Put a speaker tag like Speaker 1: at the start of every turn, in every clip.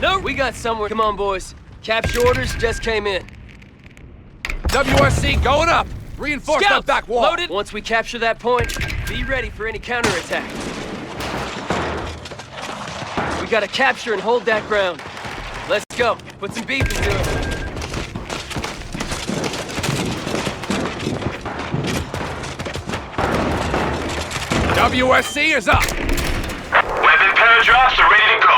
Speaker 1: No, we got somewhere. Come on, boys. Capture orders just came in.
Speaker 2: WSC going up! Reinforce
Speaker 1: Scouts,
Speaker 2: that back wall!
Speaker 1: loaded. Once we capture that point, be ready for any counterattack. We gotta capture and hold that ground. Let's go. Put some beef into it.
Speaker 2: WSC is up!
Speaker 3: Weapon paratrops are ready to go.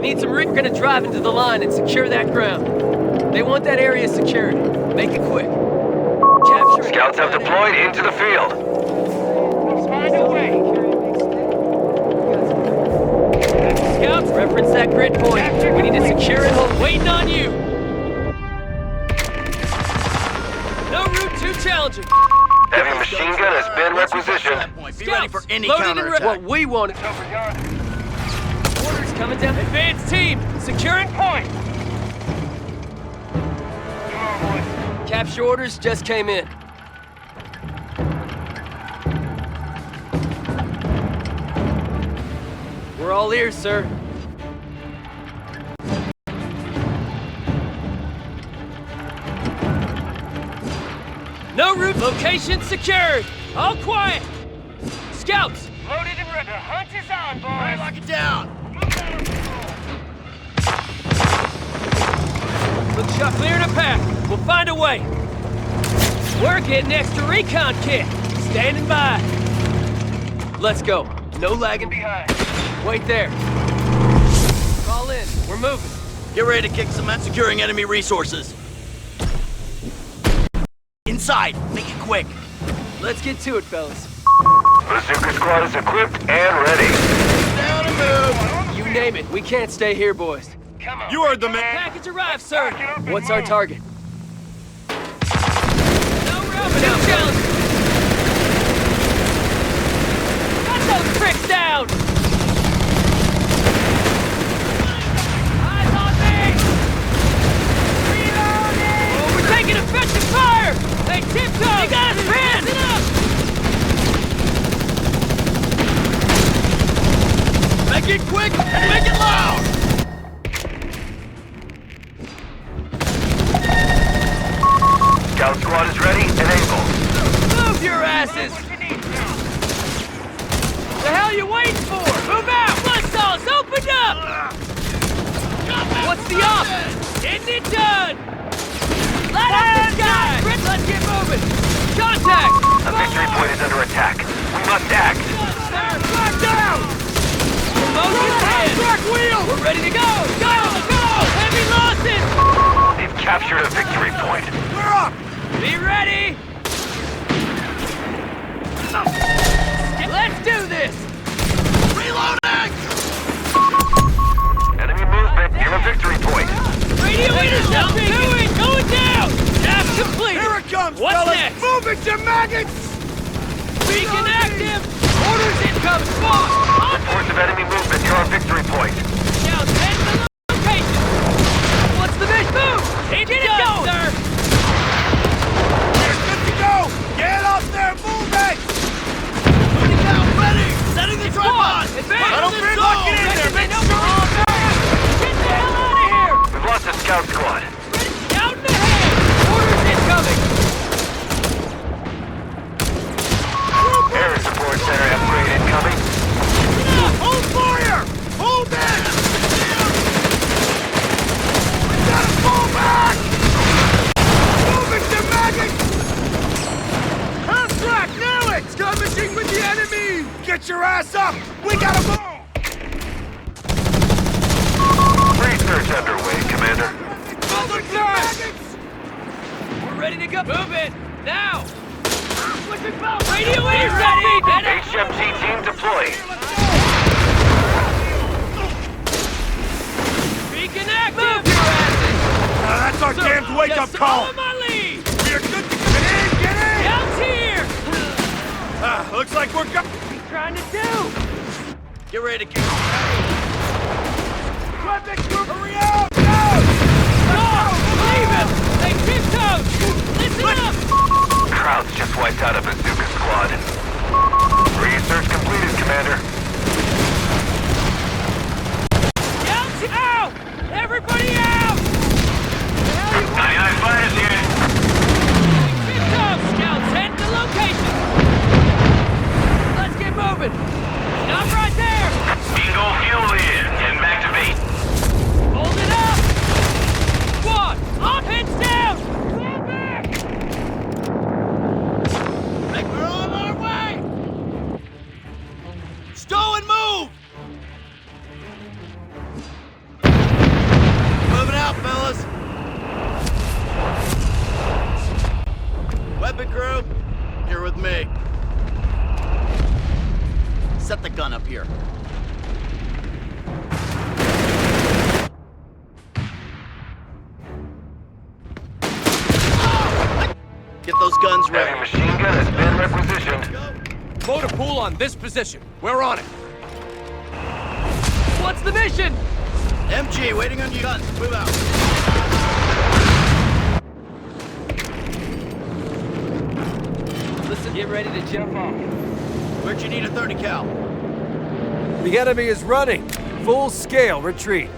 Speaker 1: Need some We're gonna drive into the line and secure that ground. They want that area secured. Make it quick. Capture it.
Speaker 3: Scouts have deployed into the field.
Speaker 1: Find a way. Scouts, reference that grid point. We need to secure it. Hold. Waiting on you. No route too challenging.
Speaker 3: Heavy machine gun has been requisitioned.
Speaker 4: Be ready for any
Speaker 1: loaded and
Speaker 4: counterattack.
Speaker 1: what we want. Orders coming down. Advance team, securing point. Capture orders just came in. We're all ears, sir. No route. Location secured. All quiet. Scouts.
Speaker 5: Loaded and ready. The hunt is on, boys.
Speaker 4: Alright, lock it down.
Speaker 1: Look, Chuck, clearing a path. We'll find a way. We're getting extra recon kit. Standing by. Let's go. No lagging behind. Wait there. Call in. We're moving.
Speaker 4: Get ready to kick some at securing enemy resources. Inside. Make it quick.
Speaker 1: Let's get to it, fellas.
Speaker 3: Bazooka squad is equipped and ready.
Speaker 4: Down and move.
Speaker 1: You name it. We can't stay here, boys.
Speaker 5: Come on.
Speaker 4: You heard the man.
Speaker 1: Package arrived, sir. What's our target? No route. No challenge. Got those pricks down. Eyes on me. Reloading. Oh, we're taking effective fire. Hey, Tiptoe. You got us pinned. Listen up.
Speaker 4: Make it quick and make it loud.
Speaker 3: Scout squad is ready and able.
Speaker 1: Move your asses. The hell you waiting for? Move out. Bloodsaws, open up. What's the op? Getting it done. Light up the sky. Let's get moving. Contact.
Speaker 3: A victory point is under attack. We must act.
Speaker 1: Back down. Motion ahead. Wheel. We're ready to go. Go. Go. Heavy losses.
Speaker 3: They've captured a victory point.
Speaker 4: We're up.
Speaker 1: Be ready. Let's do this.
Speaker 4: Reloading.
Speaker 3: Enemy movement near a victory point.
Speaker 1: Radio intercepting. Going down. Task complete.
Speaker 4: Here it comes,
Speaker 1: What's
Speaker 4: fellas.
Speaker 1: next?
Speaker 4: Move it, you maggots.
Speaker 1: Beacon active. Orders incoming. Spawn.
Speaker 3: Reports of enemy movement near our victory point.
Speaker 1: Down 10 to the location. What's the big move? Get it going, sir.
Speaker 4: We're good to go. Get up there, move it. Putting down, ready. Setting the tripod.
Speaker 1: Advance.
Speaker 4: I don't think lock it in there. Make sure.
Speaker 1: Get the hell out of here.
Speaker 3: We've lost a scout squad.
Speaker 1: Out in the head. Orders incoming.
Speaker 3: Air support center upgrade incoming.
Speaker 4: Hold fire. Hold it. We gotta fall back. Move it, you maggots. Contract, nail it. Skirmishing with the enemy. Get your ass up. We gotta move.
Speaker 3: Research underway, Commander.
Speaker 1: We're ready to go. Move it now. Radio intercepting.
Speaker 3: HMT team deployed.
Speaker 1: Beacon active. Move your asses.
Speaker 4: That's our damned wake-up
Speaker 1: Just
Speaker 4: call.
Speaker 1: follow my lead.
Speaker 4: We are good to get in. Get in.
Speaker 1: Scouts here.
Speaker 4: Looks like we're go.
Speaker 1: What are you trying to do?
Speaker 4: Get ready to kick.
Speaker 3: Hurry up! Go!
Speaker 1: Leave him. Hey, Tiptoe. Listen up.
Speaker 3: Crowd's just wiped out a bazooka squad. Research completed, Commander.
Speaker 1: Scouts out! Everybody out! The hell you want?
Speaker 3: 99 fighters here.
Speaker 1: Picked up! Scouts, head to location! Let's get moving! Stop right there!
Speaker 3: Bingo fuel in. Heading back to base.
Speaker 1: Hold it up! Squad, on heads down! Fall back!
Speaker 4: Think we're on our way! Stow and move! Moving out, fellas. Weapon crew, you're with me. Set the gun up here. Get those guns
Speaker 3: Heavy
Speaker 4: ready.
Speaker 3: machine gun has been requisitioned.
Speaker 2: Motor pool on this position. We're on it.
Speaker 1: What's the mission?
Speaker 4: MG, waiting on you. Guns, move out.
Speaker 1: Listen, get ready to jump off.
Speaker 4: Where'd you need a 30 cal?
Speaker 2: The enemy is running. Full scale retreat.